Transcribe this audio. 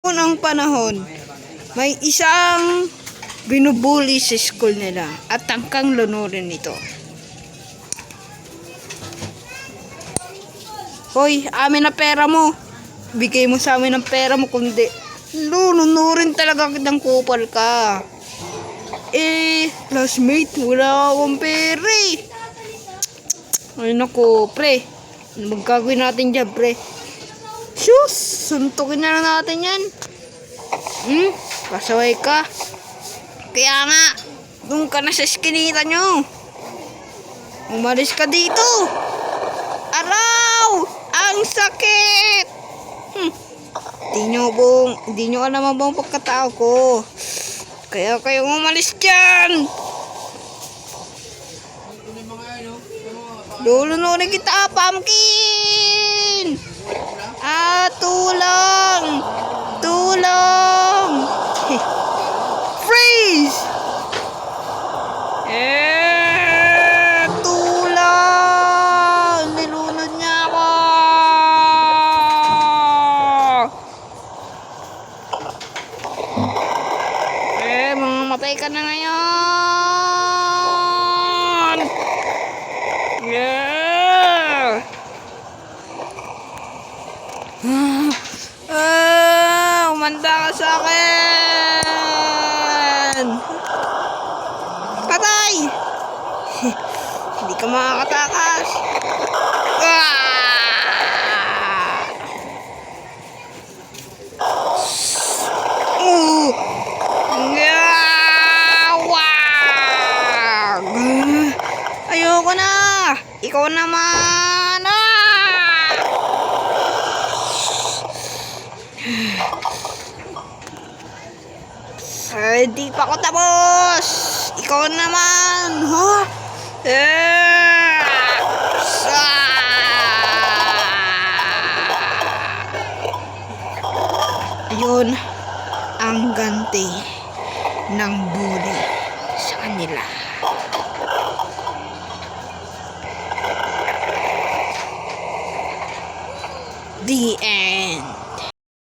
Unang panahon, may isang binubuli sa school nila at tangkang lunurin ito. Hoy, amin na pera mo. Bigay mo sa amin ang pera mo, kundi lunurin talaga kitang kupal ka. Classmate, wala akong pera eh. Ay naku, pre. Ano magagawin natin dyan, pre? Shus! Suntukin na lang natin yan. Pasaway ka. Kaya nga, doon ka na sa eskinita nyo. Umalis ka dito. Araw! Ang sakit! Di nyo alam ang buong pagkatao ko. Kaya kayo umalis dyan. Lulunurin kita, pumpkin! Tulong! Tulong! Freeze! Tulong! Nilunod niya ako! Mamamatay ka na ngayon! Yeah! Umanda ka sa akin! Patay! Hindi ka makakatakas! Ayoko na! Ikaw naman! Di pa ako tapos! Ikaw naman! Ayun ang ganti ng bully sa kanila. The end.